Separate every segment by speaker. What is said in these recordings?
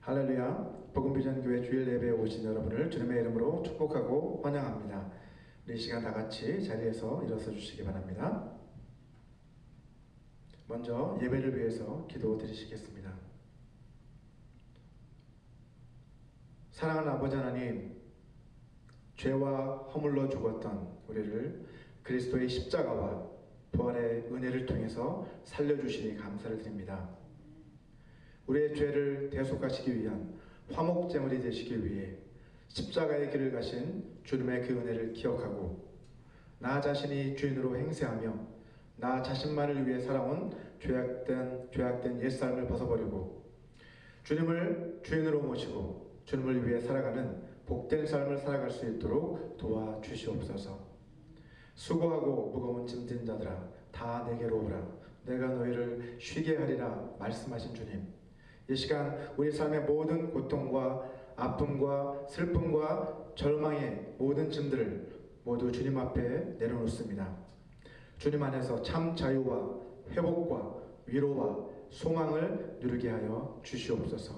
Speaker 1: 할렐루야. 복음비전교회 주일 예배에 오신 여러분을 주님의 이름으로 축복하고 환영합니다. 우리 이 시간 다 같이 자리에서 일어서 주시기 바랍니다. 먼저 예배를 위해서 기도 드리시겠습니다. 사랑하는 아버지 하나님, 죄와 허물로 죽었던 우리를 그리스도의 십자가와 부활의 은혜를 통해서 살려주시니 감사를 드립니다. 우리의 죄를 대속하시기 위한 화목제물이 되시기 위해 십자가의 길을 가신 주님의 그 은혜를 기억하고 나 자신이 주인으로 행세하며 나 자신만을 위해 살아온 죄악된 옛삶을 벗어버리고 주님을 주인으로 모시고 주님을 위해 살아가는 복된 삶을 살아갈 수 있도록 도와주시옵소서. 수고하고 무거운 짐진 자들아 다 내게로 오라. 내가 너희를 쉬게 하리라 말씀하신 주님, 이 시간 우리 삶의 모든 고통과 아픔과 슬픔과 절망의 모든 짐들을 모두 주님 앞에 내려놓습니다. 주님 안에서 참 자유와 회복과 위로와 소망을 누리게 하여 주시옵소서.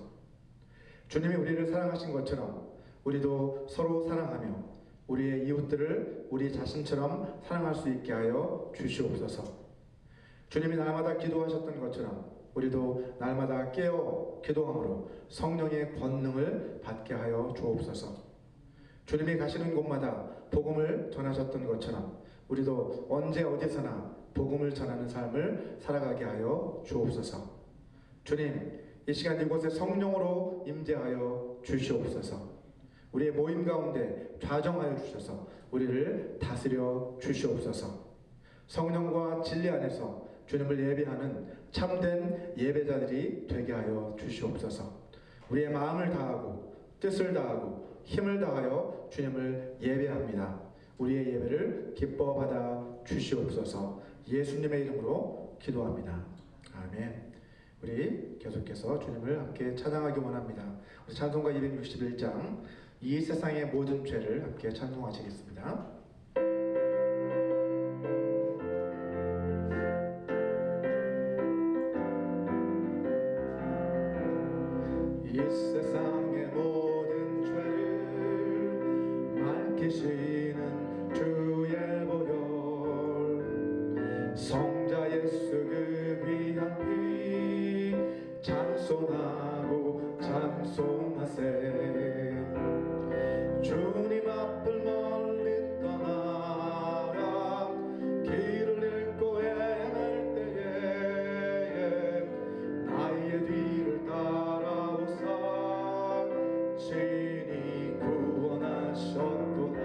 Speaker 1: 주님이 우리를 사랑하신 것처럼 우리도 서로 사랑하며 우리의 이웃들을 우리 자신처럼 사랑할 수 있게 하여 주시옵소서. 주님이 날마다 기도하셨던 것처럼 우리도 날마다 깨어 기도함으로 성령의 권능을 받게 하여 주옵소서. 주님이 가시는 곳마다 복음을 전하셨던 것처럼 우리도 언제 어디서나 복음을 전하는 삶을 살아가게 하여 주옵소서. 주님, 이 시간 이곳에 성령으로 임재하여 주시옵소서. 우리의 모임 가운데 좌정하여 주셔서 우리를 다스려 주시옵소서. 성령과 진리 안에서 주님을 예배하는 참된 예배자들이 되게 하여 주시옵소서. 우리의 마음을 다하고 뜻을 다하고 힘을 다하여 주님을 예배합니다. 우리의 예배를 기뻐 받아 주시옵소서. 예수님의 이름으로 기도합니다. 아멘. 우리 계속해서 주님을 함께 찬양하기 원합니다. 우리 찬송가 261장 이 세상의 모든 죄를 함께 찬송하시겠습니다. 이 세상의 모든 죄를 밝히시는 주의 보혈, 성자 예수 그 귀한 피 찬송하고 찬송하세. 주님 앞을 멀리 떠나라. 길을 잃고 헤맬 때에 나의 뒤를 따라오사 친히 구원하셨도다.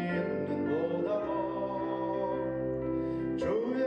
Speaker 1: 힘든 보다로 주의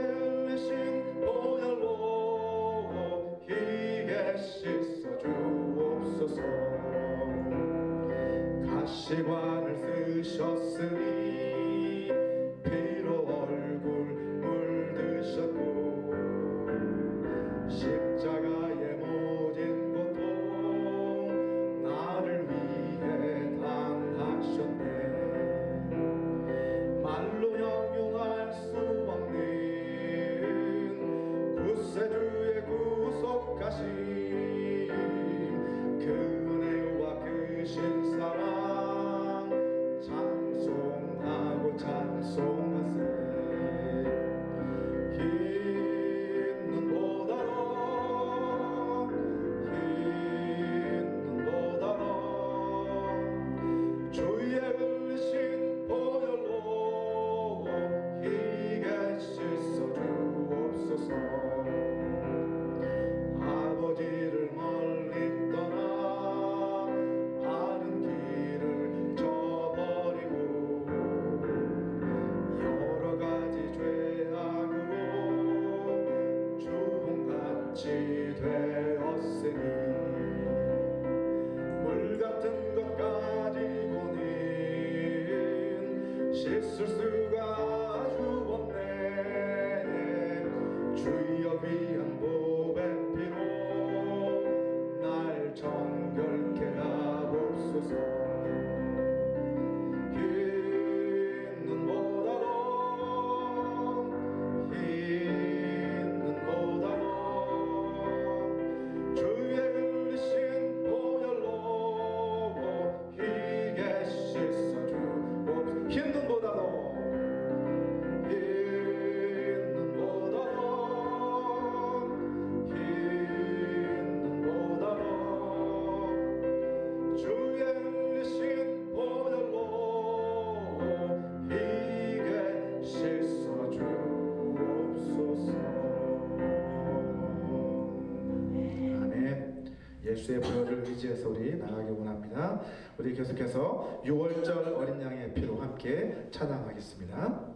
Speaker 1: 예수의 보혈을 의지해서 우리 나가기 원합니다. 우리 계속해서 6월절 어린 양의 피로 함께 찬양하겠습니다.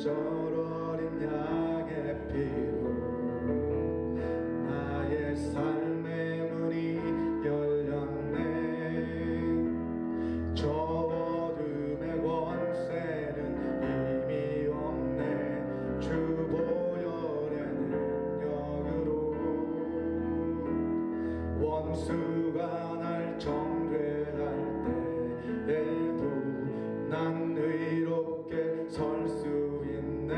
Speaker 1: 어린 양의 피로 나의 삶의 문이 열렸네. 저 어둠의 권세는 이미 없네. 주 보혈의 능력으로 원수가 날 정죄할 때에도 난 의롭게 설 수 있네.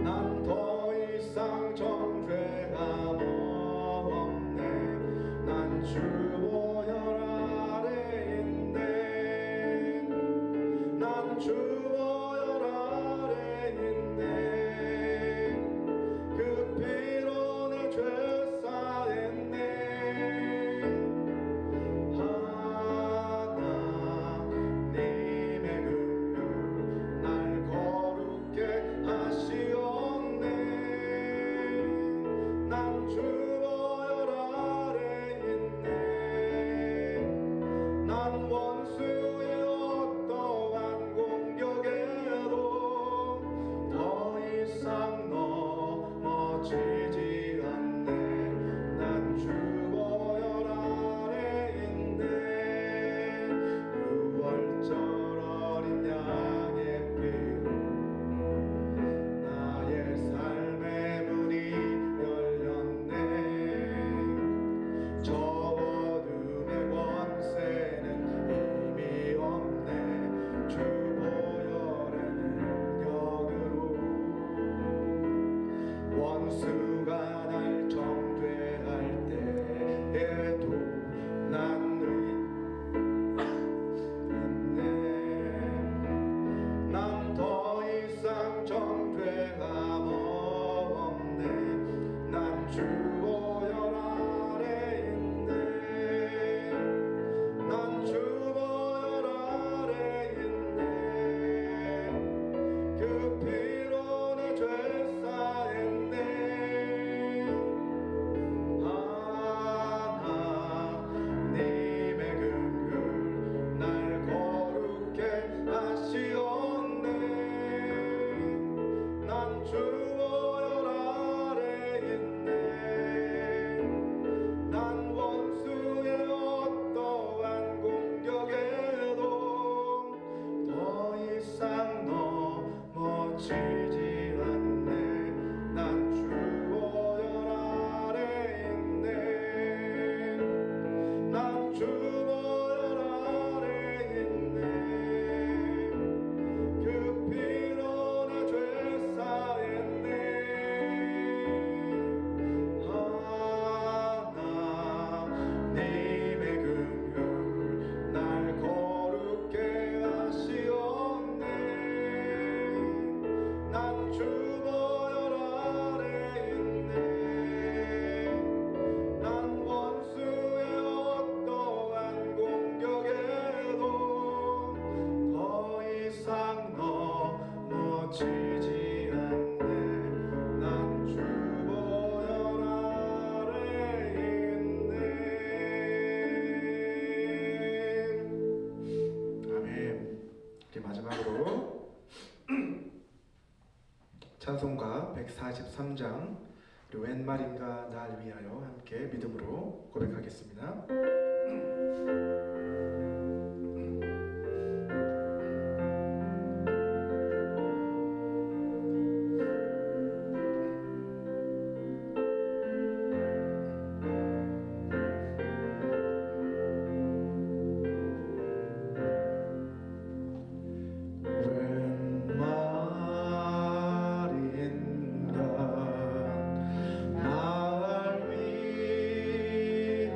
Speaker 1: 난 더 이상 정죄함 없네. 난 주 보혈 아래 있네. 난 주 보혈 아래 있네. 그 피로 내 죄 사했네. 원수가 날 정죄할 때에도 난 의인네. 난 더 이상 정죄함 없네. 난 주 보혈 아래 있네. 난 주 보혈 아래 있네. 그 피로 내 죄 사했네. 하나님의 긍휼 날 거룩게 하시었네. 난 주 보혈 아래 있네. 난 원수의 어떠한 공격에도 더 이상 넘어지지 않네. 난 주 보혈 아래 있네. 난 주 보혈 아래 있네. 그 피로 내 죄 사했네. 하나님의 긍휼 날 거룩게 하시었네. 난 주 보혈 아래 있네. 난 원수의 어떠한 공격에도 더 이상 넘어지지 않네. 난 주 보혈 아래 있네. 아멘. 이제 마지막으로 찬송가 143장 웬 말인가 날 위하여 함께 믿음으로 고백하겠습니다. 웬 말인가 날 위하여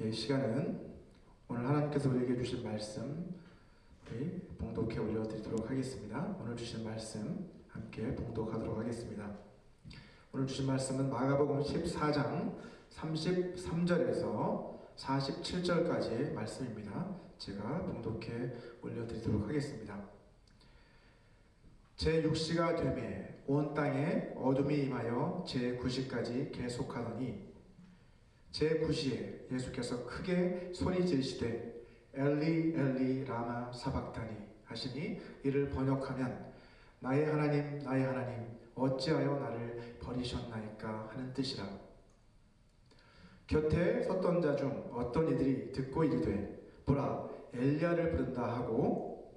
Speaker 1: 이 시간은 오늘 하나님께서 우리에게 주신 말씀 우리 봉독해 올려드리도록 하겠습니다. 오늘 주신 말씀 함께 봉독하도록 하겠습니다. 오늘 주신 말씀은 마가복음 14장 33절에서 47절까지의 말씀입니다. 제가 봉독해 올려드리도록 하겠습니다. 제6시가 되매 온 땅에 어둠이 임하여 제9시까지 계속하더니 제9시에 예수께서 크게 소리 지르시되 엘리 엘리 라마 사박다니 하시니 이를 번역하면 나의 하나님 나의 하나님 어찌하여 나를 버리셨나이까 하는 뜻이라. 곁에 섰던 자 중 어떤 이들이 듣고 이르되 보라 엘리야를 부른다 하고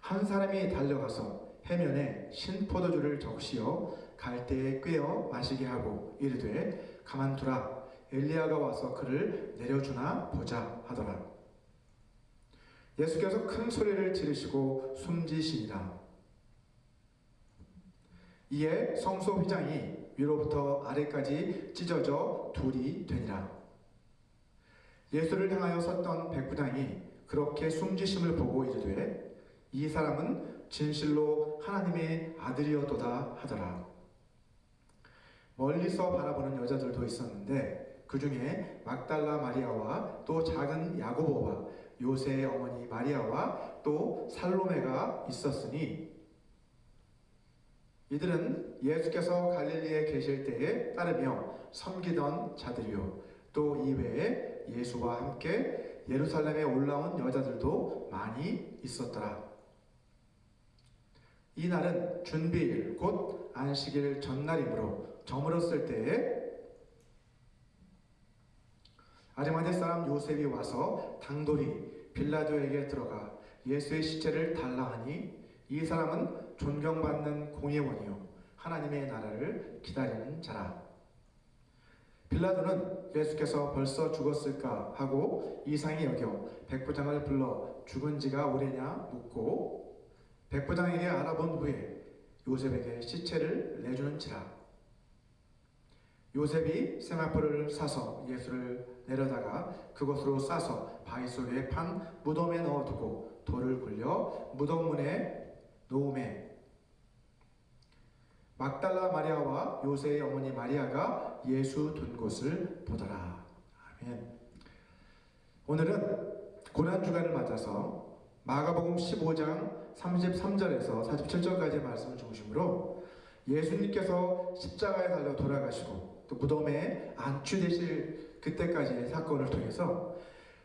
Speaker 1: 한 사람이 달려가서 해면에 신포도주를 적시어 갈대에 꿰어 마시게 하고 이르되 가만두라 엘리야가 와서 그를 내려주나 보자 하더라. 예수께서 큰 소리를 지르시고 숨지시니라. 이에 성소 휘장이 위로부터 아래까지 찢어져 둘이 되니라. 예수를 향하여 섰던 백부장이 그렇게 숨지심을 보고 이르되 이 사람은 진실로 하나님의 아들이었도다 하더라. 멀리서 바라보는 여자들도 있었는데 그 중에 막달라 마리아와 또 작은 야고보와 요새의 어머니 마리아와 또 살로메가 있었으니 이들은 예수께서 갈릴리에 계실 때에 따르며 섬기던 자들이요 또 이외에 예수와 함께 예루살렘에 올라온 여자들도 많이 있었더라. 이 날은 준비일 곧 안식일 전날이므로 저물었을 때에 아리마대 사람 요셉이 와서 당돌이 빌라도에게 들어가 예수의 시체를 달라 하니 이 사람은 존경받는 공예원이요 하나님의 나라를 기다리는 자라. 빌라도는 예수께서 벌써 죽었을까 하고 이상히 여겨 백부장을 불러 죽은 지가 오래냐 묻고 백부장에게 알아본 후에 요셉에게 시체를 내주는지라. 요셉이 세마포를 사서 예수를 내려다가 그것으로 싸서 바위 속에 판 무덤에 넣어두고 돌을 굴려 무덤 문에 놓음에 막달라 마리아와 요새의 어머니 마리아가 예수 둔 곳을 보더라. 아멘. 오늘은 고난주간을 맞아서 마가복음 15장 33절에서 47절까지의 말씀을 중심으로 예수님께서 십자가에 달려 돌아가시고 또 무덤에 안추되실 그때까지의 사건을 통해서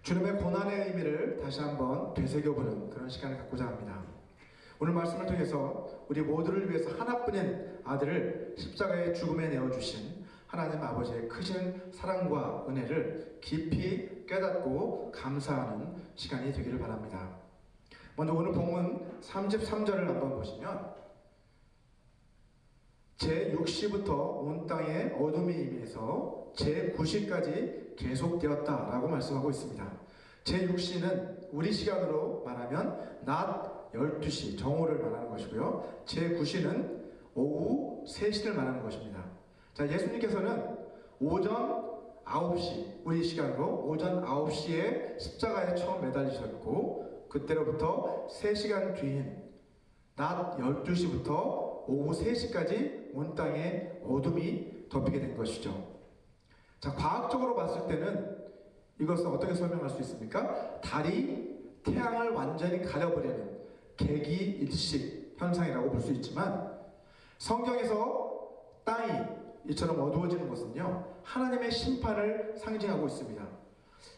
Speaker 1: 주님의 고난의 의미를 다시 한번 되새겨보는 그런 시간을 갖고자 합니다. 오늘 말씀을 통해서 우리 모두를 위해서 하나뿐인 아들을 십자가의 죽음에 내어주신 하나님 아버지의 크신 사랑과 은혜를 깊이 깨닫고 감사하는 시간이 되기를 바랍니다. 먼저 오늘 본문 33절을 한번 보시면 제6시부터 온 땅에 어둠이 임해서 제9시까지 계속되었다라고 말씀하고 있습니다. 제6시는 우리 시간으로 말하면 낮 12시 정오를 말하는 것이고요. 제9시는 오후 3시를 말하는 것입니다. 자, 예수님께서는 오전 9시 우리 시간으로 오전 9시에 십자가에 처음 매달리셨고 그때로부터 3시간 뒤인 낮 12시부터 오후 3시까지 온 땅에 어둠이 덮이게 된 것이죠. 자, 과학적으로 봤을 때는 이것을 어떻게 설명할 수 있습니까? 달이 태양을 완전히 가려버리는 개기일식 현상이라고 볼 수 있지만 성경에서 땅이 이처럼 어두워지는 것은요 하나님의 심판을 상징하고 있습니다.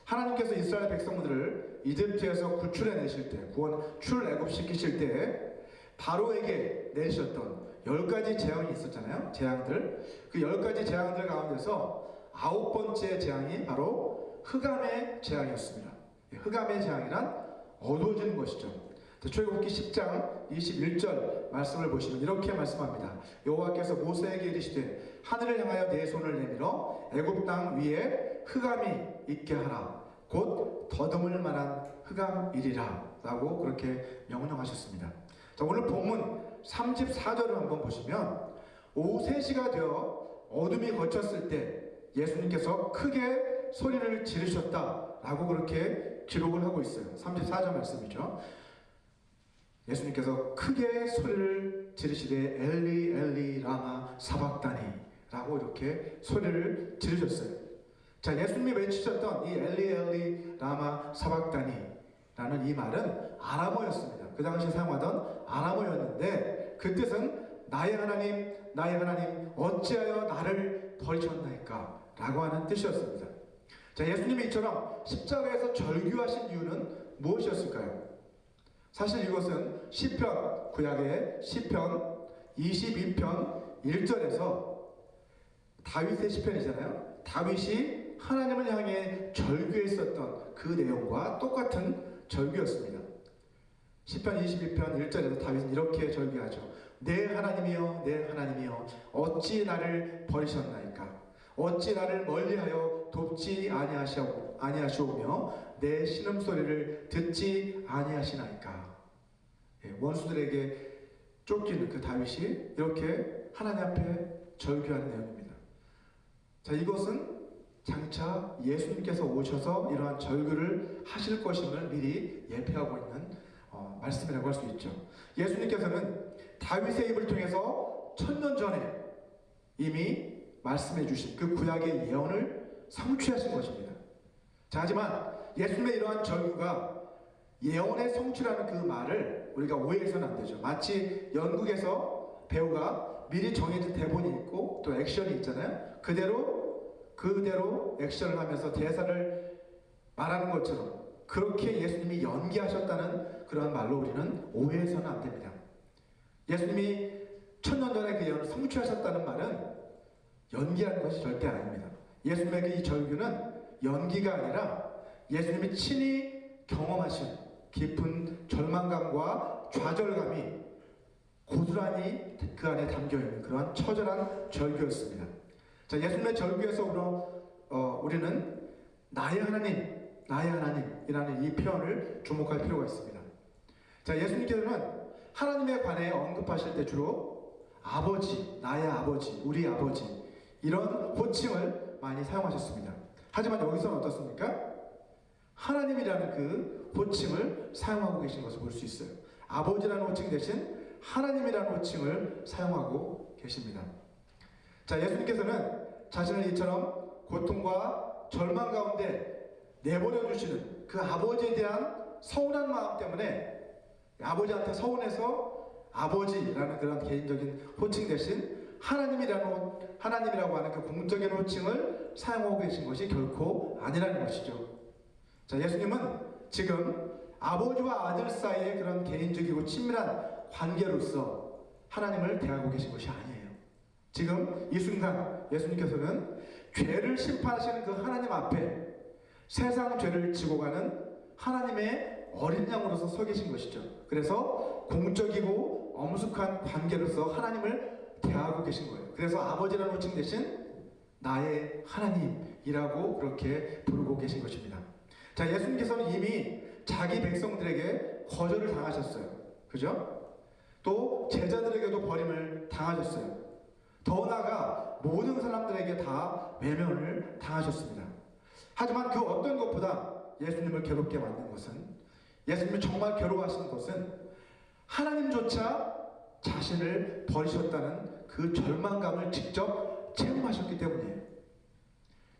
Speaker 1: 하나님께서 이스라엘 백성들을 이집트에서 구출해내실 때 구원 출애굽시키실 때 바로에게 내리셨던 10가지 재앙이 있었잖아요. 재앙들. 그 10가지 재앙들 가운데서 9번째 재앙이 바로 흑암의 재앙이었습니다. 흑암의 재앙이란 어두워지는 것이죠. 출애굽기 10장 21절 말씀을 보시면 이렇게 말씀합니다. 여호와께서 모세에게 이르시되 하늘을 향하여 내 손을 내밀어 애굽 땅 위에 흑암이 있게 하라. 곧 더듬을 만한 흑암이리라 라고 그렇게 명령하셨습니다. 자, 오늘 본문 34절을 한번 보시면 오후 3시가 되어 어둠이 걷혔을 때 예수님께서 크게 소리를 지르셨다라고 그렇게 기록을 하고 있어요. 34절 말씀이죠. 예수님께서 크게 소리를 지르시되 엘리 엘리 라마 사박다니 라고 이렇게 소리를 지르셨어요. 자, 예수님이 외치셨던 이 엘리 엘리 라마 사박다니 라는 이 말은 아람어였습니다. 그 당시 사용하던 아람어였는데 그 뜻은 나의 하나님 어찌하여 나를 버리셨나이까 라고 하는 뜻이었습니다. 자, 예수님이 이처럼 십자가에서 절규하신 이유는 무엇이었을까요? 사실 이것은 시편, 구약의 시편 22편 1절에서 다윗의 시편이잖아요. 다윗이 하나님을 향해 절규했었던 그 내용과 똑같은 절규였습니다. 시편 22편 1절에서 다윗은 이렇게 절규하죠. 내 하나님이여 내 하나님이여 어찌 나를 버리셨나이까. 어찌 나를 멀리하여 돕지 아니하시오며 내 신음소리를 듣지 아니하시나이까. 원수들에게 쫓기는 그 다윗이 이렇게 하나님 앞에 절규하는 내용입니다. 자, 이것은 장차 예수님께서 오셔서 이러한 절규를 하실 것임을 미리 예표하고 있는 말씀이라고 할 수 있죠. 예수님께서는 다윗의 입을 통해서 1000년 전에 이미 말씀해 주신 그 구약의 예언을 성취하신 것입니다. 자, 하지만 예수님의 이러한 절규가 예언의 성취라는 그 말을 우리가 오해해서는 안 되죠. 마치 연극에서 배우가 미리 정해진 대본이 있고 또 액션이 있잖아요. 그대로 액션을 하면서 대사를 말하는 것처럼 그렇게 예수님이 연기하셨다는 그러한 말로 우리는 오해해서는 안 됩니다. 예수님이 1000년 전에 그 예언을 성취하셨다는 말은 연기하는 것이 절대 아닙니다. 예수님의 이 절규는 연기가 아니라 예수님이 친히 경험하신 깊은 절망감과 좌절감이 고스란히 그 안에 담겨있는 그러한 처절한 절규였습니다. 자, 예수님의 절규에서 우리는 나의 하나님이라는 이 표현을 주목할 필요가 있습니다. 자, 예수님께서는 하나님에 관해 언급하실 때 주로 아버지, 나의 아버지, 우리 아버지 이런 호칭을 많이 사용하셨습니다. 하지만 여기서는 어떻습니까? 하나님이라는 그 호칭을 사용하고 계신 것을 볼 수 있어요. 아버지라는 호칭 대신 하나님이라는 호칭을 사용하고 계십니다. 자, 예수님께서는 자신을 이처럼 고통과 절망 가운데 내버려 주시는 그 아버지에 대한 서운한 마음 때문에 아버지한테 서운해서 아버지라는 그런 개인적인 호칭 대신 하나님이라고 하는 그 공적인 호칭을 사용하고 계신 것이 결코 아니라는 것이죠. 자, 예수님은 지금 아버지와 아들 사이의 그런 개인적이고 친밀한 관계로서 하나님을 대하고 계신 것이 아니에요. 지금 이 순간 예수님께서는 죄를 심판하시는 그 하나님 앞에 세상 죄를 지고 가는 하나님의 어린 양으로서 서 계신 것이죠. 그래서 공적이고 엄숙한 관계로서 하나님을 대하고 계신 거예요. 그래서 아버지라는 호칭 대신 나의 하나님이라고 그렇게 부르고 계신 것입니다. 자, 예수님께서는 이미 자기 백성들에게 거절을 당하셨어요. 그죠? 또 제자들에게도 버림을 당하셨어요. 더 나아가 모든 사람들에게 다 외면을 당하셨습니다. 하지만 그 어떤 것보다 예수님을 괴롭게 만든 것은, 예수님이 정말 괴로워하시는 것은 하나님조차 자신을 버리셨다는 그 절망감을 직접 체험하셨기 때문이에요.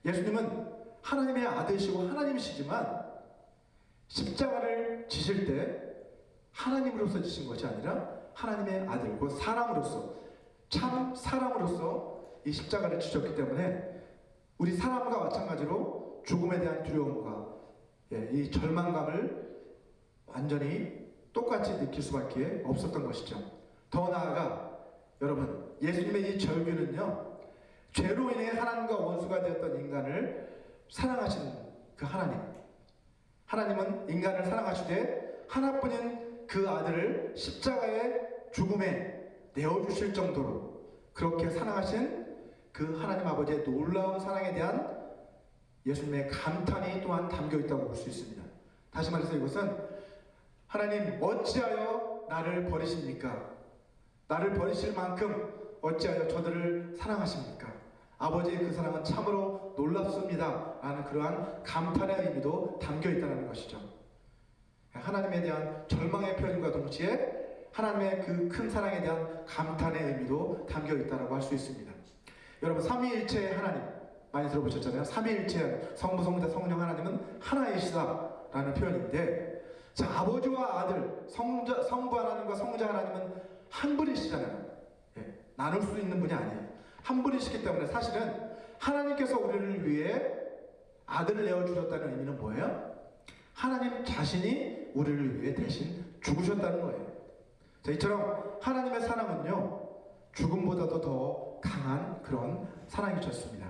Speaker 1: 예수님은 하나님의 아들이시고 하나님이시지만 십자가를 지실 때 하나님으로서 지신 것이 아니라 하나님의 아들, 곧 사람으로서, 참 사람으로서 이 십자가를 지셨기 때문에 우리 사람과 마찬가지로 죽음에 대한 두려움과 이 절망감을 완전히 똑같이 느낄 수밖에 없었던 것이죠. 더 나아가 여러분, 예수님의 이 절규는요, 죄로 인해 하나님과 원수가 되었던 인간을 사랑하시는 그 하나님은 인간을 사랑하시되 하나뿐인 그 아들을 십자가의 죽음에 내어주실 정도로 그렇게 사랑하신 그 하나님 아버지의 놀라운 사랑에 대한 예수님의 감탄이 또한 담겨 있다고 볼 수 있습니다. 다시 말해서 이것은 하나님 어찌하여 나를 버리십니까? 나를 버리실 만큼 어찌하여 저들을 사랑하십니까? 아버지의 그 사랑은 참으로 놀랍습니다 라는 그러한 감탄의 의미도 담겨 있다는 것이죠. 하나님에 대한 절망의 표현과 동시에 하나님의 그 큰 사랑에 대한 감탄의 의미도 담겨 있다고 할 수 있습니다. 여러분, 삼위일체의 하나님 많이 들어보셨잖아요. 삼위일체 성부, 성자, 성령 하나님은 하나이시다 라는 표현인데, 자, 아버지와 아들, 성부 하나님과 성자 하나님은 한 분이시잖아요. 예, 나눌 수 있는 분이 아니에요. 한 분이시기 때문에 사실은 하나님께서 우리를 위해 아들을 내어주셨다는 의미는 뭐예요? 하나님 자신이 우리를 위해 대신 죽으셨다는 거예요. 자, 이처럼 하나님의 사랑은요, 죽음보다도 더 강한 그런 사랑이셨습니다.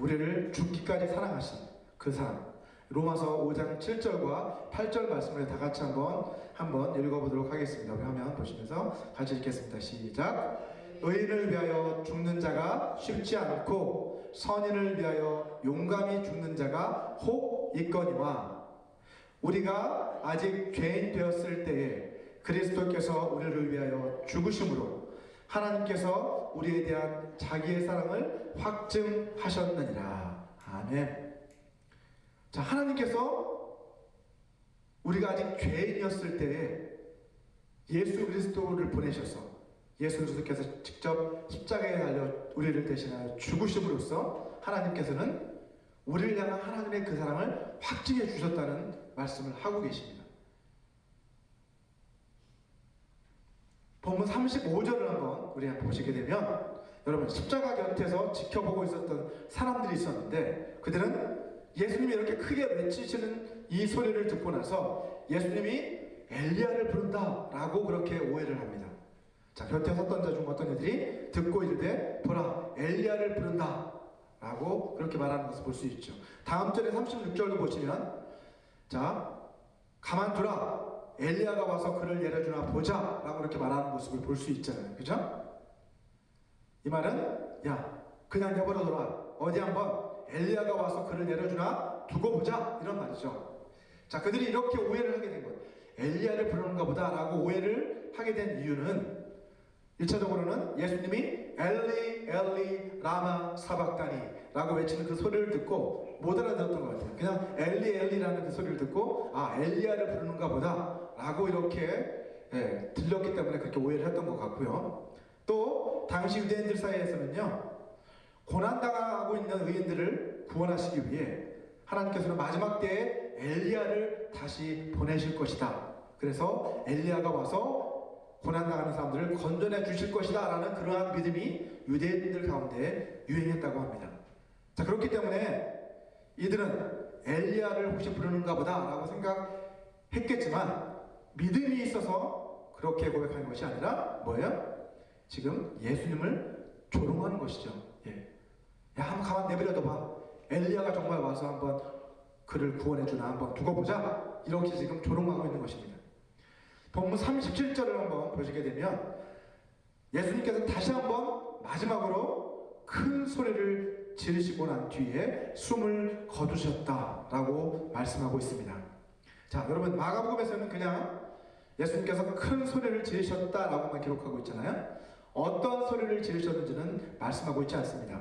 Speaker 1: 우리를 죽기까지 사랑하신 그 사랑. 로마서 5장 7절과 8절 말씀을 다 같이 한번 읽어보도록 하겠습니다. 우리 화면 보시면서 같이 읽겠습니다. 시작. 의인을 위하여 죽는 자가 쉽지 않고 선인을 위하여 용감히 죽는 자가 혹 있거니와, 우리가 아직 죄인 되었을 때에 그리스도께서 우리를 위하여 죽으심으로 하나님께서 우리에 대한 자기의 사랑을 확증하셨느니라. 아멘. 자, 하나님께서 우리가 아직 죄인이었을 때에 예수 그리스도를 보내셔서, 예수 그리스도께서 직접 십자가에 달려 우리를 대신하여 죽으심으로써 하나님께서는 우리를 향한 하나님의 그 사랑을 확증해 주셨다는 말씀을 하고 계십니다. 본문 35절을 한번 우리 한번 보시게 되면, 여러분, 십자가 곁에서 지켜보고 있었던 사람들이 있었는데, 그들은 예수님이 이렇게 크게 외치시는 이 소리를 듣고 나서 예수님이 엘리야를 부른다 라고 그렇게 오해를 합니다. 자, 곁에 섰던 자 중 어떤 이들이 듣고 이르되 보라, 엘리야를 부른다 라고 그렇게 말하는 것을 볼 수 있죠. 다음 절에 36절도 보시면, 자, 가만두라, 엘리야가 와서 그를 내려주나 보자 라고 그렇게 말하는 모습을 볼 수 있잖아요. 그죠? 이 말은, 야, 그냥 내버려둬라, 어디 한번 엘리야가 와서 그를 내려주나 두고 보자, 이런 말이죠. 자, 그들이 이렇게 오해를 하게 된 거예요. 엘리야를 부르는가 보다 라고 오해를 하게 된 이유는, 1차적으로는 예수님이 엘리 엘리 라마 사박다니 라고 외치는 그 소리를 듣고 못 알아들었던 것 같아요. 그냥 엘리 엘리라는 그 소리를 듣고, 아, 엘리야를 부르는가 보다 라고 이렇게 들렸기 때문에 그렇게 오해를 했던 것 같고요. 또 당시 유대인들 사이에서는요, 고난당하고 있는 의인들을 구원하시기 위해 하나님께서는 마지막 때에 엘리야를 다시 보내실 것이다. 그래서 엘리야가 와서 고난당하는 사람들을 건져내 주실 것이다 라는 그러한 믿음이 유대인들 가운데 유행했다고 합니다. 자, 그렇기 때문에 이들은 엘리야를 혹시 부르는가 보다 라고 생각했겠지만, 믿음이 있어서 그렇게 고백하는 것이 아니라 뭐예요? 지금 예수님을 조롱하는 것이죠. 예. 야, 한번 가만 내버려둬봐, 엘리야가 정말 와서 한번 그를 구원해주나 한번 두고 보자, 이렇게 지금 조롱하고 있는 것입니다. 본문 37절을 한번 보시게 되면, 예수님께서 다시 한번 마지막으로 큰 소리를 지르시고 난 뒤에 숨을 거두셨다라고 말씀하고 있습니다. 자, 여러분, 마가복음에서는 그냥 예수님께서 큰 소리를 지르셨다라고만 기록하고 있잖아요. 어떤 소리를 지르셨는지는 말씀하고 있지 않습니다.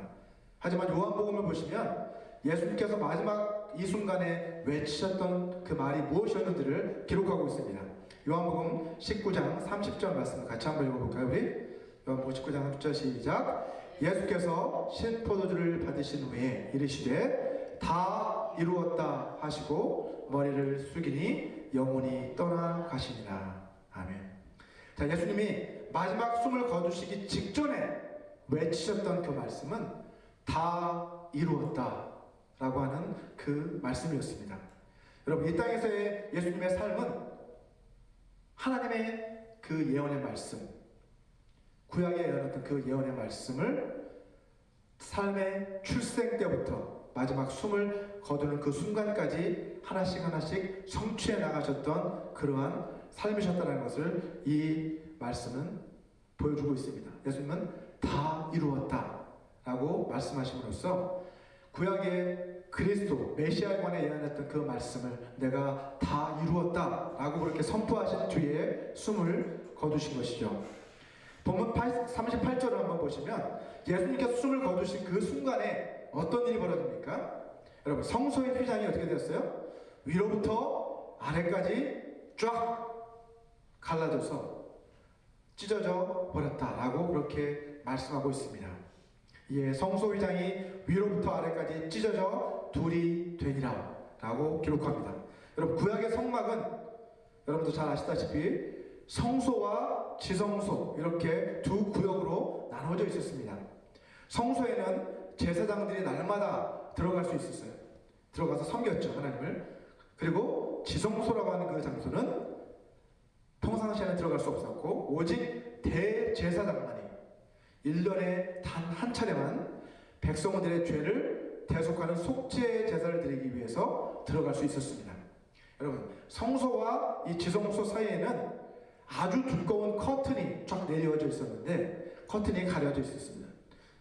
Speaker 1: 하지만 요한복음을 보시면 예수님께서 마지막 이 순간에 외치셨던 그 말이 무엇이었는지를 기록하고 있습니다. 요한복음 19장 30절 말씀을 같이 한번 읽어볼까요? 우리 요한복음 19장 30절 시작. 예수께서 신포도주를 받으신 후에 이르시되 다 이루었다 하시고 머리를 숙이니 영혼이 떠나가시니라. 아멘. 자, 예수님이 마지막 숨을 거두시기 직전에 외치셨던 그 말씀은 다 이루었다 라고 하는 그 말씀이었습니다. 여러분, 이 땅에서의 예수님의 삶은 하나님의 그 예언의 말씀, 구약에 예언했던 그 예언의 말씀을 삶의 출생 때부터 마지막 숨을 거두는 그 순간까지 하나씩 하나씩 성취해 나가셨던 그러한 삶이셨다는 것을 이 말씀은 보여주고 있습니다. 예수님은 다 이루었다 라고 말씀하심으로써 구약의 그리스도 메시아에 관해 예언했던 그 말씀을 내가 다 이루었다 라고 그렇게 선포하신 뒤에 숨을 거두신 것이죠. 본문 38절을 한번 보시면 예수님께서 숨을 거두신 그 순간에 어떤 일이 벌어집니까? 여러분, 성소의 휘장이 어떻게 되었어요? 위로부터 아래까지 쫙 갈라져서 찢어져 버렸다라고 그렇게 말씀하고 있습니다. 예, 성소 휘장이 위로부터 아래까지 찢어져 둘이 되니라 라고 기록합니다. 여러분, 구약의 성막은 여러분도 잘 아시다시피 성소와 지성소 이렇게 두 구역으로 나눠져 있었습니다. 성소에는 제사장들이 날마다 들어갈 수 있었어요. 들어가서 섬겼죠, 하나님을. 그리고 지성소라고 하는 그 장소는 평상시에는 들어갈 수 없었고 오직 대제사장만이 1년에 단 한 차례만 백성들의 죄를 대속하는 속죄 제사를 드리기 위해서 들어갈 수 있었습니다. 여러분, 성소와 이 지성소 사이에는 아주 두꺼운 커튼이 쫙 내려져 있었는데 커튼이 가려져 있었습니다.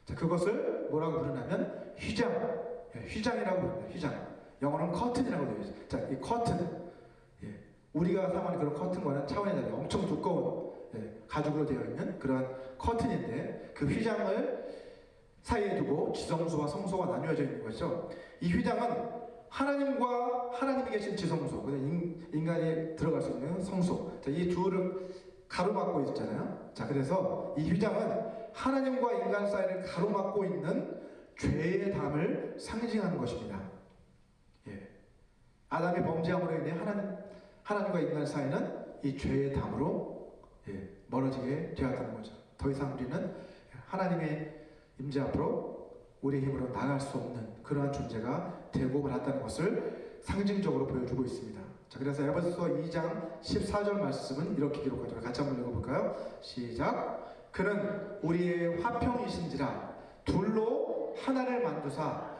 Speaker 1: 자, 그것을 뭐라고 부르냐면 휘장이라고 부릅니다. 휘장. 영어로는 커튼이라고 되어 있어요. 자, 이 커튼, 우리가 사용하는 그런 커튼과는 차원이 다르게 엄청 두꺼운 가죽으로 되어 있는 그런 커튼인데 그 휘장을 사이에 두고 지성소와 성소가 나뉘어져 있는 거죠. 이 휘장은 하나님과 하나님이 계신 지성소, 인간이 들어갈 수 있는 성소, 이 둘을 가로막고 있잖아요. 자, 그래서 이 휘장은 하나님과 인간 사이를 가로막고 있는 죄의 담을 상징하는 것입니다. 아담이 범죄함으로 인해 하나님과 인간 사이는 이 죄의 담으로 멀어지게 되었다는 거죠. 더 이상 우리는 하나님의 임재 앞으로 우리의 힘으로 나갈 수 없는 그러한 존재가 되고 말았다는 것을 상징적으로 보여주고 있습니다. 자, 그래서 에베소서 2장 14절 말씀은 이렇게 기록하죠. 같이 한번 읽어볼까요? 시작. 그는 우리의 화평이신지라 둘로 하나를 만드사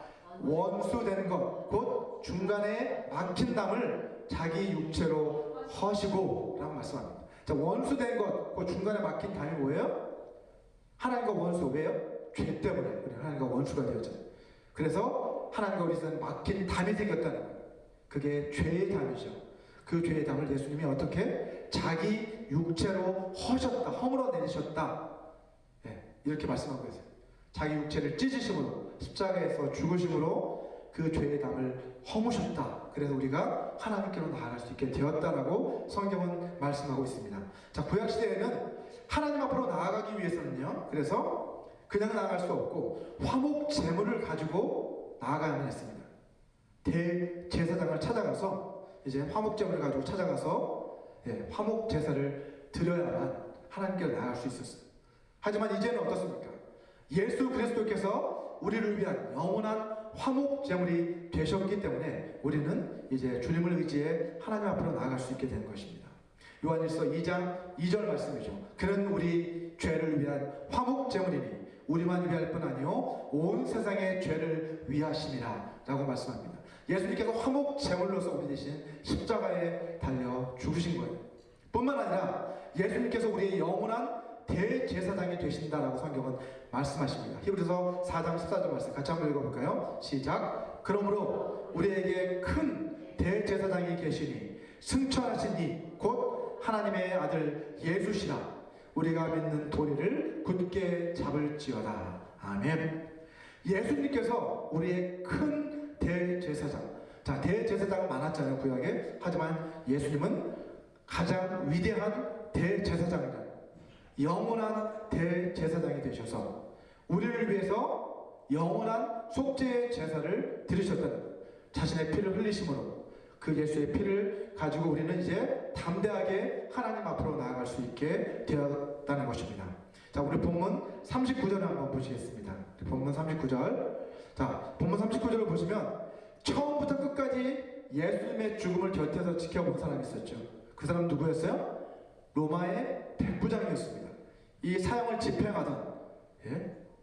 Speaker 1: 원수된 것 곧 중간에 막힌 담을 자기 육체로 허시고 라고 말씀합니다. 자, 원수된 것, 그 중간에 막힌 담이 뭐예요? 하나님과 원수. 왜요? 죄 때문에 우리 하나님과 원수가 되었잖아요. 그래서 하나님과 우리 사이에 막힌 담이 생겼다는 거예요. 그게 죄의 담이죠. 그 죄의 담을 예수님이 어떻게 자기 육체로 허셨다, 허물어내셨다, 이렇게 말씀하고 있어요. 자기 육체를 찢으심으로, 십자가에서 죽으심으로 그 죄의 담을 허무셨다. 그래서 우리가 하나님께로 나아갈 수 있게 되었다라고 성경은 말씀하고 있습니다. 자, 구약시대에는 하나님 앞으로 나아가기 위해서는요, 그래서 그냥 나아갈 수 없고 화목 제물을 가지고 나아가야만 했습니다. 대제사장을 찾아가서 이제 화목 제물을 가지고 찾아가서 화목 제사를 드려야만 하나님께로 나아갈 수 있었어요. 하지만 이제는 어떻습니까? 예수 그리스도께서 우리를 위한 영원한 화목 제물이 되셨기 때문에 우리는 이제 주님을 의지해 하나님 앞으로 나아갈 수 있게 되는 것입니다. 요한일서 2장 2절 말씀이죠. 그는 우리 죄를 위한 화목 제물이니 우리만 위할 뿐 아니요 온 세상의 죄를 위하심이라 라고 말씀합니다. 예수님께서 화목 제물로서 우리 대신 십자가에 달려 죽으신 거예요. 뿐만 아니라 예수님께서 우리의 영원한 대제사장이 되신다라고 성경은 말씀하십니다. 히브리서 4장 14절 말씀 같이 한번 읽어볼까요? 시작. 그러므로 우리에게 큰 대제사장이 계시니 승천하신 이 곧 하나님의 아들 예수시라. 우리가 믿는 도리를 굳게 잡을지어다. 아멘. 예수님께서 우리의 큰 대제사장. 자, 대제사장은 많았잖아요, 구약에. 하지만 예수님은 가장 위대한 대제사장이다. 영원한 대제사장이 되셔서 우리를 위해서 영원한 속죄의 제사를 드리셨다는, 자신의 피를 흘리심으로 그 예수의 피를 가지고 우리는 이제 담대하게 하나님 앞으로 나아갈 수 있게 되었다는 것입니다. 자, 우리 본문 39절을 한번 보시겠습니다. 본문 39절. 자, 본문 39절을 보시면 처음부터 끝까지 예수님의 죽음을 곁에서 지켜본 사람이 있었죠. 그 사람 누구였어요? 로마의 백부장이었습니다. 이 사형을 집행하던,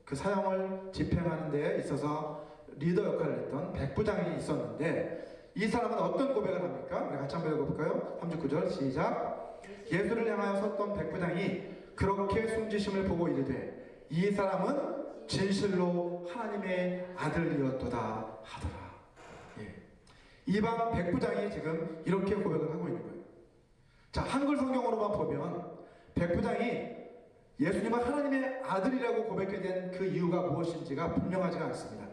Speaker 1: 그 사형을 집행하는 데 있어서 리더 역할을 했던 백부장이 있었는데, 이 사람은 어떤 고백을 합니까? 우리 같이 한번 읽어볼까요? 39절 시작. 예수를 향하여 섰던 백부장이 그렇게 숨지심을 보고 이르되 이 사람은 진실로 하나님의 아들이었도다 하더라. 이방 백부장이 지금 이렇게 고백을 하고 있는 거예요. 자, 한글 성경으로만 보면 백부장이 예수님은 하나님의 아들이라고 고백하게 된 그 이유가 무엇인지가 분명하지가 않습니다.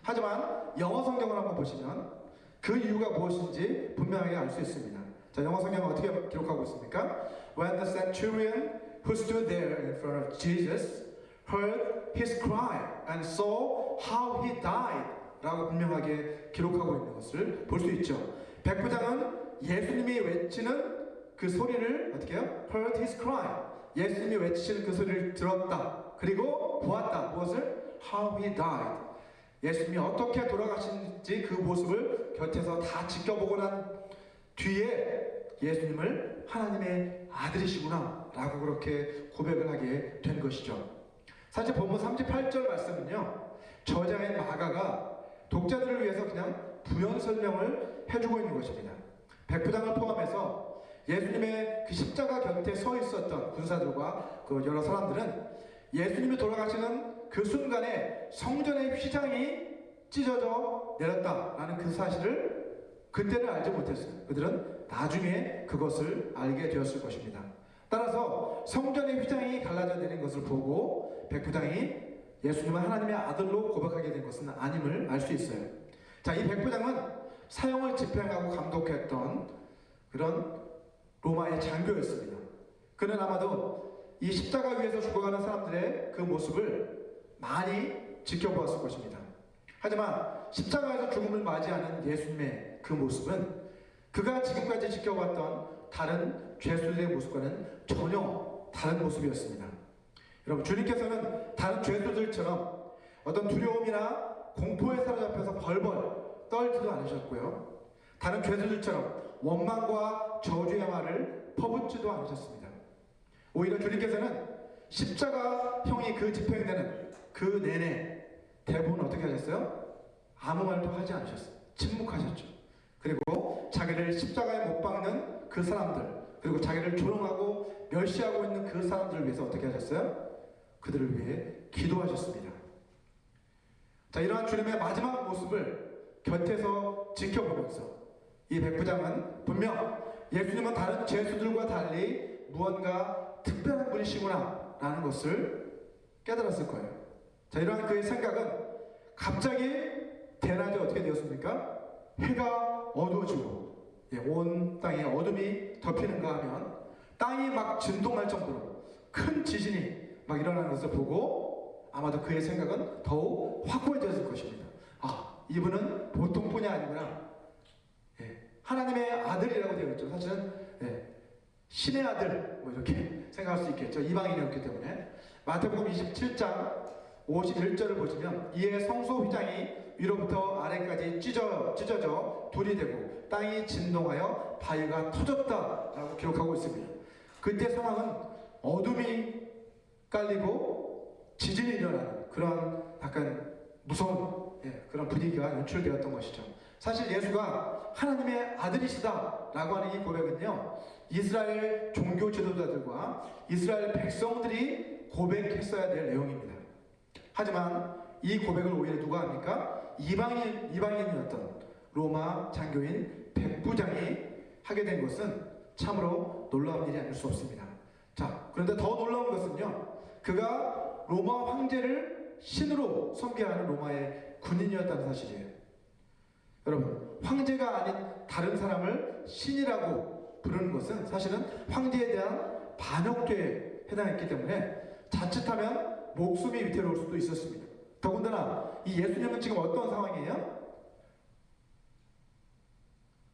Speaker 1: 하지만 영어 성경을 한번 보시면 그 이유가 무엇인지 분명하게 알 수 있습니다. 자, 영어 성경은 어떻게 기록하고 있습니까? When the centurion who stood there in front of Jesus heard his cry and saw how he died 라고 분명하게 기록하고 있는 것을 볼 수 있죠. 백부장은 예수님이 외치는 그 소리를 어떻게 해요? heard his cry. 예수님이 외치시는 그 소리를 들었다. 그리고 보았다. 무엇을? how he died. 예수님이 어떻게 돌아가시는지 그 모습을 곁에서 다 지켜보고 난 뒤에 예수님을 하나님의 아들이시구나 라고 그렇게 고백을 하게 된 것이죠. 사실 본문 38절 말씀은요, 저자의 마가가 독자들을 위해서 그냥 부연 설명을 해주고 있는 것입니다. 백부장을 포함해서 예수님의 그 십자가 곁에 서 있었던 군사들과 그 여러 사람들은 예수님이 돌아가시는 그 순간에 성전의 휘장이 찢어져 내렸다라는 그 사실을 그때는 알지 못했어요. 그들은 나중에 그것을 알게 되었을 것입니다. 따라서 성전의 휘장이 갈라져 내린 것을 보고 백부장이 예수님은 하나님의 아들로 고백하게 된 것은 아님을 알 수 있어요. 자, 이 백부장은 사형을 집행하고 감독했던 그런 로마의 장교였습니다. 그는 아마도 이 십자가 위에서 죽어가는 사람들의 그 모습을 많이 지켜보았을 것입니다. 하지만 십자가에서 죽음을 맞이하는 예수님의 그 모습은 그가 지금까지 지켜봤던 다른 죄수들의 모습과는 전혀 다른 모습이었습니다. 여러분, 주님께서는 다른 죄수들처럼 어떤 두려움이나 공포에 사로잡혀서 벌벌 떨지도 않으셨고요. 다른 죄수들처럼 원망과 저주의 말을 퍼붓지도 않으셨습니다. 오히려 주님께서는 십자가형이 그 집행되는 그 내내 대부분 어떻게 하셨어요? 아무 말도 하지 않으셨어요. 침묵하셨죠. 그리고 자기를 십자가에 못 박는 그 사람들, 그리고 자기를 조롱하고 멸시하고 있는 그 사람들을 위해서 어떻게 하셨어요? 그들을 위해 기도하셨습니다. 자, 이러한 주님의 마지막 모습을 곁에서 지켜보면서 이 백부장은 분명 예수님은 다른 죄수들과 달리 무언가 특별한 분이시구나 라는 것을 깨달았을 거예요. 자, 이러한 그의 생각은 갑자기 대낮에 어떻게 되었습니까? 해가 어두워지고 온 땅에 어둠이 덮이는가 하면 땅이 막 진동할 정도로 큰 지진이 막 일어나는 것을 보고 아마도 그의 생각은 더욱 확고해졌을 것입니다. 아, 이분은 보통 분이 아니구나. 하나님의 아들이라고 되어 있죠. 사실은 신의 아들 뭐 이렇게 생각할 수 있겠죠. 이방인이었기 때문에. 마태복음 27장 51절을 보시면 이에 성소 휘장이 위로부터 아래까지 찢어져 둘이 되고 땅이 진동하여 바위가 터졌다라고 기록하고 있습니다. 그때 상황은 어둠이 깔리고 지진이 일어나는 그런 약간 무서운 그런 분위기가 연출되었던 것이죠. 사실 예수가 하나님의 아들이시다라고 하는 이 고백은요, 이스라엘 종교 지도자들과 이스라엘 백성들이 고백했어야 될 내용입니다. 하지만 이 고백을 오히려 누가 합니까? 이방인이었던 로마 장교인 백부장이 하게 된 것은 참으로 놀라운 일이 아닐 수 없습니다. 자, 그런데 더 놀라운 것은요, 그가 로마 황제를 신으로 섬겨하는 로마의 군인이었다는 사실이에요. 여러분, 황제가 아닌 다른 사람을 신이라고 부르는 것은 사실은 황제에 대한 반역죄에 해당했기 때문에 자칫하면 목숨이 위태로울 수도 있었습니다. 더군다나 이 예수님은 지금 어떤 상황이에요?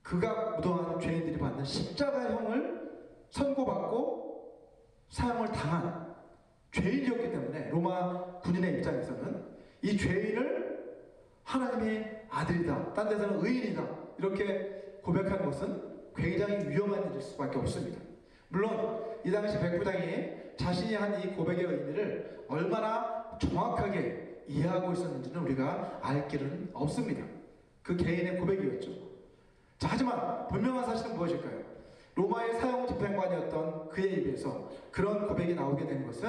Speaker 1: 그가 무도한 죄인들이 받는 십자가형을 선고받고 사형을 당한 죄인이었기 때문에 로마 군인의 입장에서는 이 죄인을 하나님의 아들이다, 딴 데서는 의인이다 이렇게 고백하는 것은 굉장히 위험한 일일 수밖에 없습니다. 물론 이 당시 백부장이 자신이 한 이 고백의 의미를 얼마나 정확하게 이해하고 있었는지는 우리가 알 길은 없습니다. 그 개인의 고백이었죠. 자, 하지만 분명한 사실은 무엇일까요? 로마의 사형 집행관이었던 그의 입에서 그런 고백이 나오게 된 것은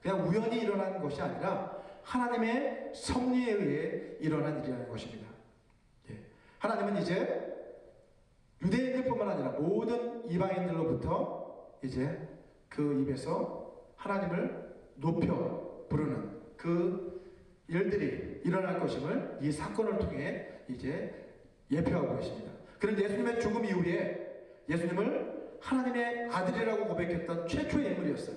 Speaker 1: 그냥 우연히 일어난 것이 아니라 하나님의 섭리에 의해 일어난 일이라는 것입니다. 하나님은 이제 유대인들뿐만 아니라 모든 이방인들로부터 이제 그 입에서 하나님을 높여 부르는 그 일들이 일어날 것임을 이 사건을 통해 이제 예표하고 계십니다. 그런 예수님의 죽음 이후에 예수님을 하나님의 아들이라고 고백했던 최초의 인물이었어요.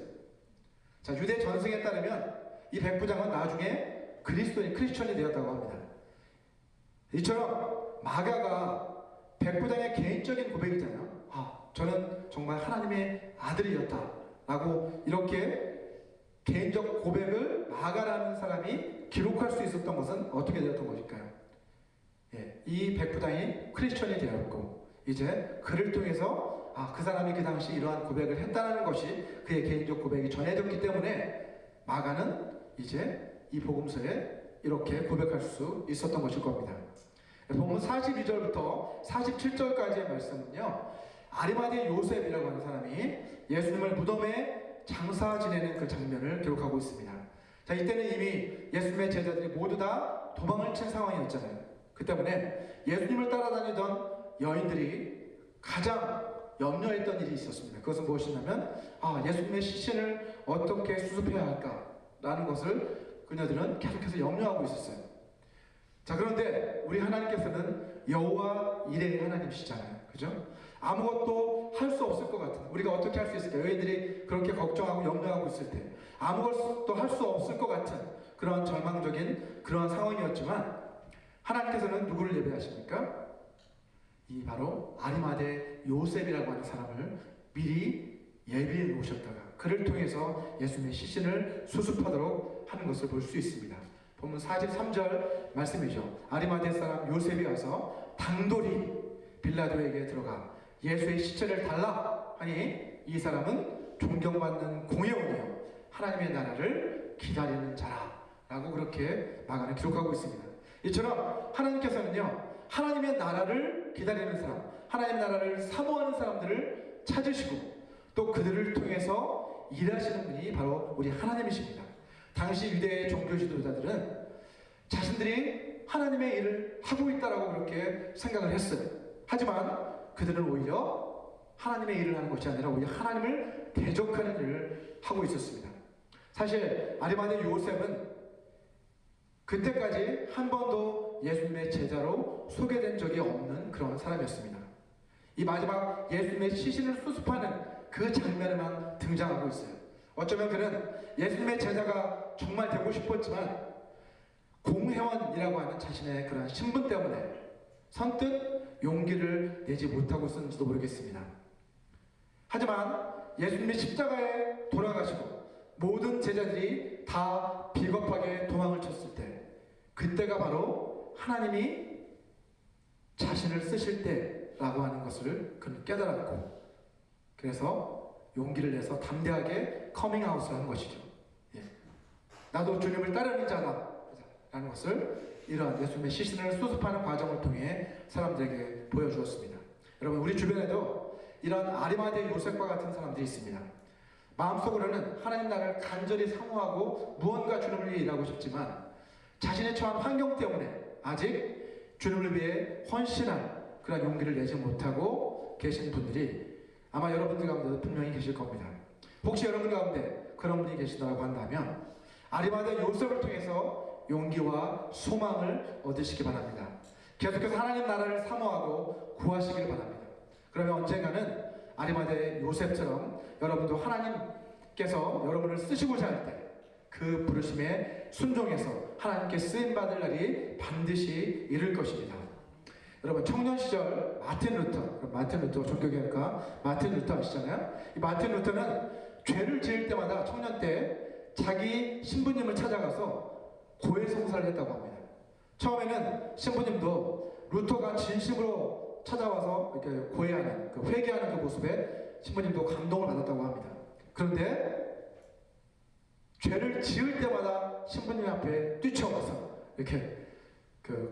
Speaker 1: 자, 유대 전승에 따르면 이 백부장은 나중에 크리스천이 되었다고 합니다. 이처럼 마가가 백부장의 개인적인 고백이잖아요. 저는 정말 하나님의 아들이었다 라고 이렇게 개인적 고백을 마가라는 사람이 기록할 수 있었던 것은 어떻게 되었던 것일까요? 이 백부장이 크리스천이 되었고 이제 그를 통해서 그 사람이 그 당시 이러한 고백을 했다는 것이 그의 개인적 고백이 전해졌기 때문에 마가는 이제 이 복음서에 이렇게 고백할 수 있었던 것일 겁니다. 본문 42절부터 47절까지의 말씀은요, 아리마대 요셉이라고 하는 사람이 예수님을 무덤에 장사 지내는 그 장면을 기록하고 있습니다. 자, 이때는 이미 예수님의 제자들이 모두 다 도망을 친 상황이었잖아요. 그 때문에 예수님을 따라다니던 여인들이 가장 염려했던 일이 있었습니다. 그것은 무엇이냐면 예수님의 시신을 어떻게 수습해야 할까라는 것을 그녀들은 계속해서 염려하고 있었어요. 자, 그런데 우리 하나님께서는 여호와 이레의 하나님이시잖아요. 그죠? 아무것도 할 수 없을 것 같은, 우리가 어떻게 할 수 있을까? 여인들이 그렇게 걱정하고 염려하고 있을 때 아무것도 할 수 없을 것 같은 그런 절망적인 그런 상황이었지만 하나님께서는 누구를 예배하십니까? 이 바로 아리마대 요셉이라고 하는 사람을 미리 예비해 놓으셨다가 그를 통해서 예수님의 시신을 수습하도록 하는 것을 볼 수 있습니다. 본문 43절 말씀이죠. 아리마대 사람 요셉이 와서 당돌이 빌라도에게 들어가 예수의 시체를 달라 하니 이 사람은 존경받는 공회원이요 하나님의 나라를 기다리는 자라 라고 그렇게 마가는 기록하고 있습니다. 이처럼 하나님께서는요, 하나님의 나라를 기다리는 사람, 하나님의 나라를 사모하는 사람들을 찾으시고 또 그들을 통해서 일하시는 분이 바로 우리 하나님이십니다. 당시 유대의 종교 지도자들은 자신들이 하나님의 일을 하고 있다라고 그렇게 생각을 했어요. 하지만 그들은 오히려 하나님의 일을 하는 것이 아니라 오히려 하나님을 대적하는 일을 하고 있었습니다. 사실 아리마대 요셉은 그때까지 한 번도 예수님의 제자로 소개된 적이 없는 그런 사람이었습니다. 이 마지막 예수님의 시신을 수습하는 그 장면에만 등장하고 있어요. 어쩌면 그는 예수님의 제자가 정말 되고 싶었지만 공회원이라고 하는 자신의 그런 신분 때문에 선뜻 용기를 내지 못하고 있었는지도 모르겠습니다. 하지만 예수님이 십자가에 돌아가시고 모든 제자들이 다 비겁하게 도망을 쳤을 때 그때가 바로 하나님이 자신을 쓰실 때라고 하는 것을 그는 깨달았고 그래서 용기를 내서 담대하게 커밍아웃을 한 것이죠. 나도 주님을 따르는 자다 라는 것을 이러한 예수님의 시신을 수습하는 과정을 통해 사람들에게 보여주었습니다. 여러분, 우리 주변에도 이런 아리마대 요셉과 같은 사람들이 있습니다. 마음속으로는 하나님 나라를 간절히 사모하고 무언가 주님을 위해 일하고 싶지만 자신의 처한 환경 때문에 아직 주님을 위해 헌신할 그런 용기를 내지 못하고 계신 분들이 아마 여러분들 가운데도 분명히 계실 겁니다. 혹시 여러분 가운데 그런 분이 계시다고 한다면 아리마대 요셉을 통해서 용기와 소망을 얻으시기 바랍니다. 계속해서 하나님 나라를 사모하고 구하시길 바랍니다. 그러면 언젠가는 아리마대 요셉처럼 여러분도 하나님께서 여러분을 쓰시고자 할 때 그 부르심에 순종해서 하나님께 쓰임받을 날이 반드시 이를 것입니다. 여러분, 청년 시절 마틴 루터 종교개혁가 마틴 루터 아시잖아요? 이 마틴 루터는 죄를 지을 때마다 청년 때 자기 신부님을 찾아가서 고해성사를 했다고 합니다. 처음에는 신부님도 루터가 진심으로 찾아와서 이렇게 고해하는, 회개하는 그 모습에 신부님도 감동을 받았다고 합니다. 그런데 죄를 지을 때마다 신부님 앞에 뛰쳐와서 이렇게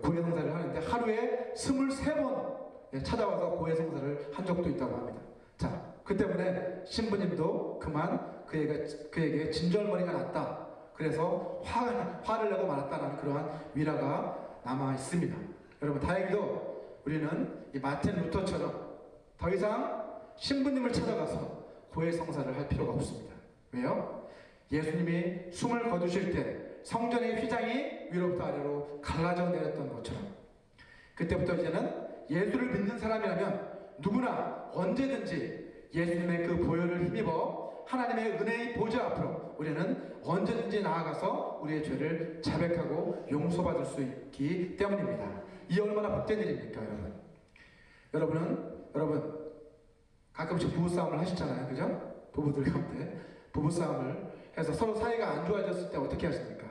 Speaker 1: 고해성사를 하는데 하루에 23번 찾아와서 고해성사를 한 적도 있다고 합니다. 자, 그 때문에 신부님도 그만 그에게 진절머리가 났다. 그래서 화를 내고 말았다는 그러한 위라가 남아 있습니다. 여러분, 다행히도 우리는 이 마틴 루터처럼 더 이상 신부님을 찾아가서 고해성사를 할 필요가 없습니다. 왜요? 예수님이 숨을 거두실 때 성전의 휘장이 위로부터 아래로 갈라져 내렸던 것처럼, 그때부터 이제는 예수를 믿는 사람이라면 누구나 언제든지 예수님의 그 보혈을 힘입어 하나님의 은혜의 보좌 앞으로 우리는 언제든지 나아가서 우리의 죄를 자백하고 용서받을 수 있기 때문입니다. 이 얼마나 복된 일입니까, 여러분? 여러분 가끔씩 부부싸움을 하시잖아요, 그죠? 부부들 가운데 부부싸움을 해서 서로 사이가 안 좋아졌을 때 어떻게 하십니까?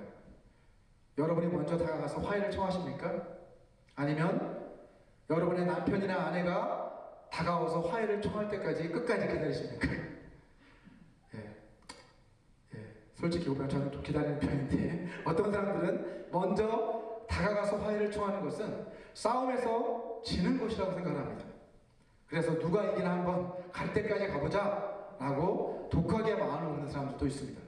Speaker 1: 여러분이 먼저 다가가서 화해를 청하십니까? 아니면 여러분의 남편이나 아내가 다가와서 화해를 청할 때까지 끝까지 기다리십니까? 솔직히 보면 저는 좀 기다리는 편인데, 어떤 사람들은 먼저 다가가서 화해를 청하는 것은 싸움에서 지는 것이라고 생각을 합니다. 그래서 누가 이기나 한번 갈 때까지 가보자 라고 독하게 마음을 먹는 사람들도 있습니다.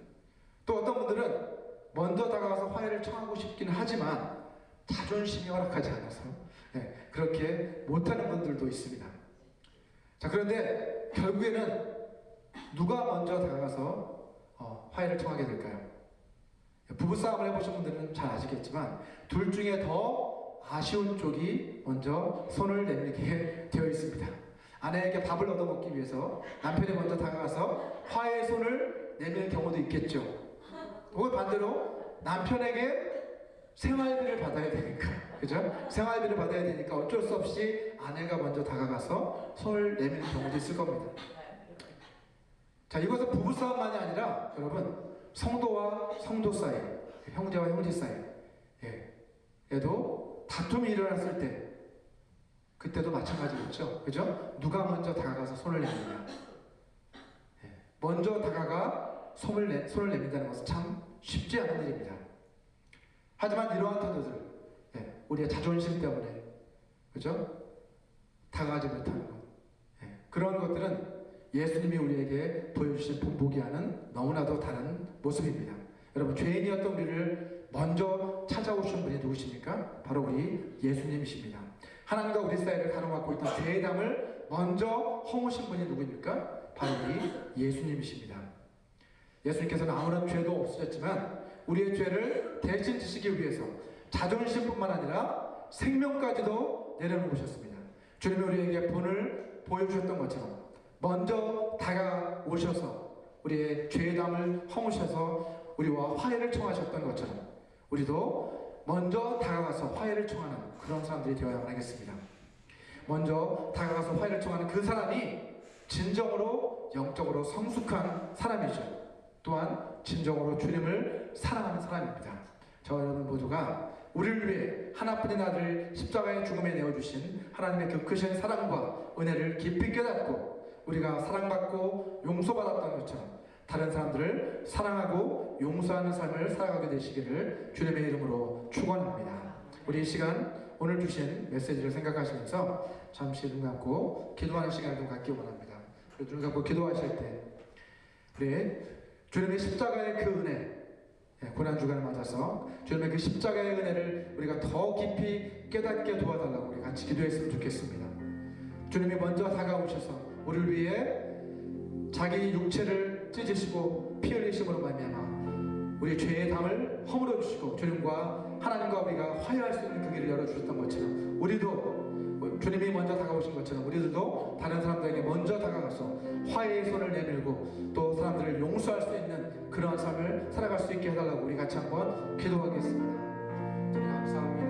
Speaker 1: 또 어떤 분들은 먼저 다가가서 화해를 청하고 싶긴 하지만 자존심이 허락하지 않아서 그렇게 못하는 분들도 있습니다. 자, 그런데 결국에는 누가 먼저 다가가서 화해를 청하게 될까요? 부부싸움을 해보신 분들은 잘 아시겠지만 둘 중에 더 아쉬운 쪽이 먼저 손을 내밀게 되어 있습니다. 아내에게 밥을 얻어먹기 위해서 남편이 먼저 다가가서 화해의 손을 내밀 경우도 있겠죠. 혹은 반대로 남편에게 생활비를 받아야 되니까, 그죠? 생활비를 받아야 되니까 어쩔 수 없이 아내가 먼저 다가가서 손을 내미는 경우도 있을 겁니다. 자, 이것은 부부싸움만이 아니라 여러분 성도와 성도 사이, 형제와 형제 사이 에도 다툼이 일어났을 때 그때도 마찬가지겠죠, 그죠? 누가 먼저 다가가서 손을 내미냐, 먼저 다가가 손을 내민다는 것은 참 쉽지 않은 일입니다. 하지만 이러한 태도들, 우리의 자존심 때문에, 그죠? 다가가지 못하는 것, 그런 것들은 예수님이 우리에게 보여주신 본보기와는 너무나도 다른 모습입니다. 여러분, 죄인이었던 우리를 먼저 찾아오신 분이 누구십니까? 바로 우리 예수님이십니다. 하나님과 우리 사이를 가로막고 있던 죄의 담을 먼저 허무신 분이 누구입니까? 바로 우리 예수님이십니다. 예수님께서는 아무런 죄도 없으셨지만 우리의 죄를 대신 지시기 위해서 자존심뿐만 아니라 생명까지도 내려놓으셨습니다. 주님이 우리에게 본을 보여주셨던 것처럼 먼저 다가오셔서 우리의 죄의 담을 허무셔서 우리와 화해를 청하셨던 것처럼 우리도 먼저 다가가서 화해를 청하는 그런 사람들이 되어야만 하겠습니다. 먼저 다가가서 화해를 청하는 그 사람이 진정으로 영적으로 성숙한 사람이죠. 또한 진정으로 주님을 사랑하는 사람입니다. 저와 여러분 모두가 우리를 위해 하나뿐인 아들 십자가의 죽음에 내어주신 하나님의 그 크신 사랑과 은혜를 깊이 깨닫고 우리가 사랑받고 용서받았던 것처럼 다른 사람들을 사랑하고 용서하는 삶을 살아가게 되시기를 주님의 이름으로 축원합니다. 우리 이 시간 오늘 주신 메시지를 생각하시면서 잠시 눈 감고 기도하는 시간을 좀 갖기 원합니다. 눈 감고 기도하실 때 우리 주님의 십자가의 그 은혜, 고난주간을 맞아서 주님의 그 십자가의 은혜를 우리가 더 깊이 깨닫게 도와달라고 우리 같이 기도했으면 좋겠습니다. 주님이 먼저 다가오셔서 우리를 위해 자기 육체를 찢으시고 피 흘리심으로 말미암아 우리 죄의 담을 허물어 주시고 주님과 하나님과 우리가 화해할 수 있는 그 길을 열어주셨던 것처럼 우리도 주님이 먼저 다가오신 것처럼 우리들도 다른 사람들에게 먼저 다가가서 화해의 손을 내밀고 또 사람들을 용서할 수 있는 그런 삶을 살아갈 수 있게 해달라고 우리 같이 한번 기도하겠습니다. 주님 감사합니다.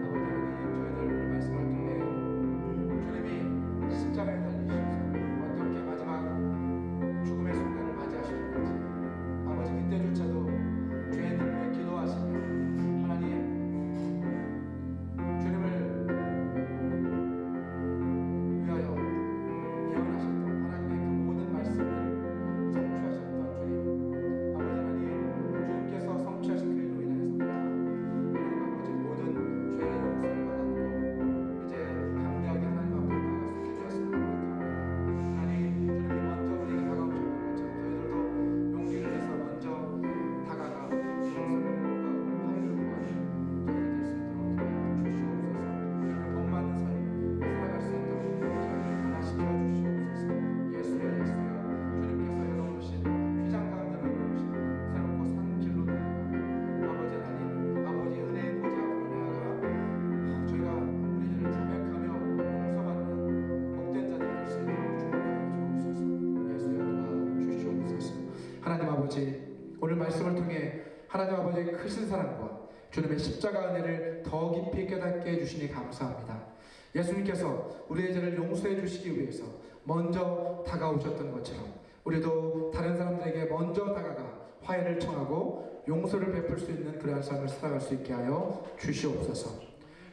Speaker 1: 아버지, 우리 저희들 말씀할 때에 주님이 십자가에 달리셔서 어떻게 마지막 죽음의 순간을 맞이하셨는지 아버지 그때조차도 죄인들을 위해 기도하시며 하나님 주님을 위하여 예언하셨던 하나님의 그 모든 말씀을 성취하셨던 주님, 아버지 하나님 주님께서 성취하신 그 일로 인하여서 하나님 아버지
Speaker 2: 말씀을 통해 하나님 아버지의 크신 사랑과 주님의 십자가 은혜를 더 깊이 깨닫게 해주시니 감사합니다. 예수님께서 우리의 죄를 용서해 주시기 위해서 먼저 다가오셨던 것처럼 우리도 다른 사람들에게 먼저 다가가 화해를 청하고 용서를 베풀 수 있는 그러한 삶을 살아갈 수 있게 하여 주시옵소서.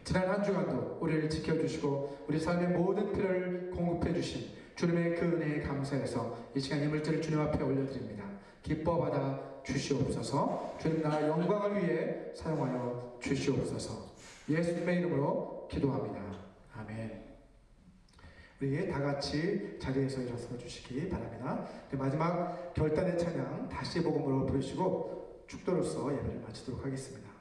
Speaker 2: 지난 한 주간도 우리를 지켜주시고 우리 삶의 모든 필요를 공급해 주신 주님의 그 은혜에 감사해서 이 시간 이 물질을 주님 앞에 올려드립니다. 기뻐 받아 주시옵소서. 주님 나라 영광을 위해 사용하여 주시옵소서. 예수님의 이름으로 기도합니다. 아멘. 우리 다 같이 자리에서 일어서 주시기 바랍니다. 마지막 결단의 찬양 다시 복음으로 부르시고 축도로서 예배를 마치도록 하겠습니다.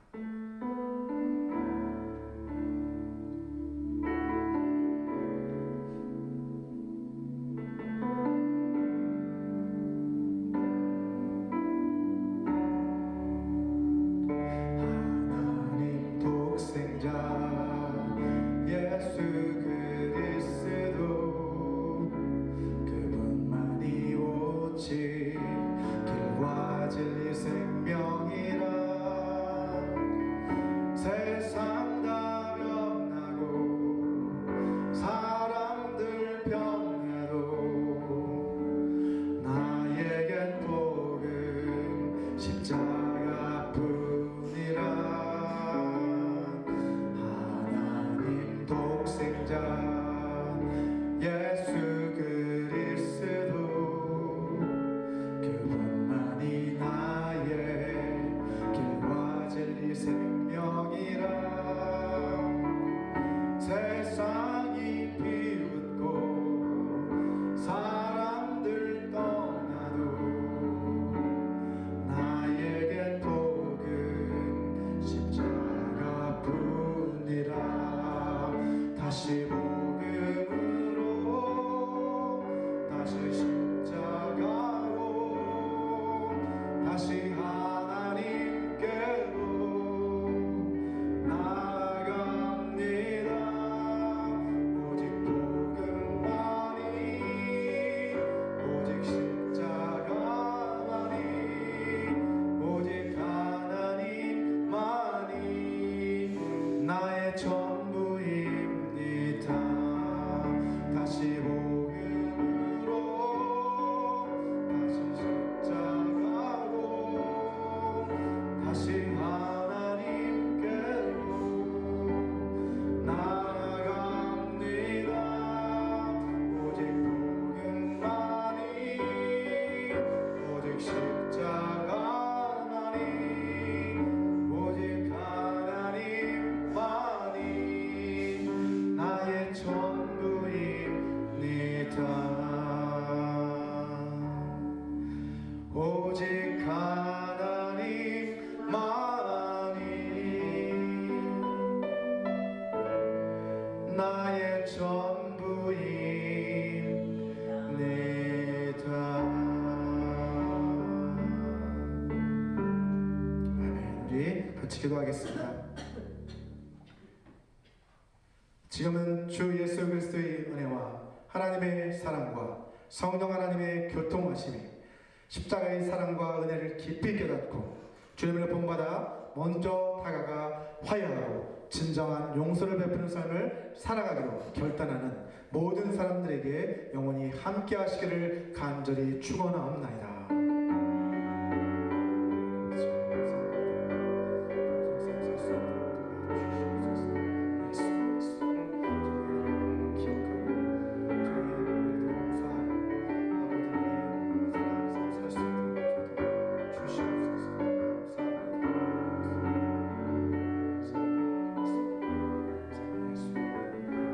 Speaker 2: 기도하겠습니다. 지금은 주 예수 그리스도의 은혜와 하나님의 사랑과 성령 하나님의 교통하심이 십자가의 사랑과 은혜를 깊이 깨닫고 주님을 본받아 먼저 다가가 화해하고 진정한 용서를 베푸는 삶을 살아가기로 결단하는 모든 사람들에게 영원히 함께 하시기를 간절히 축원하옵나이다.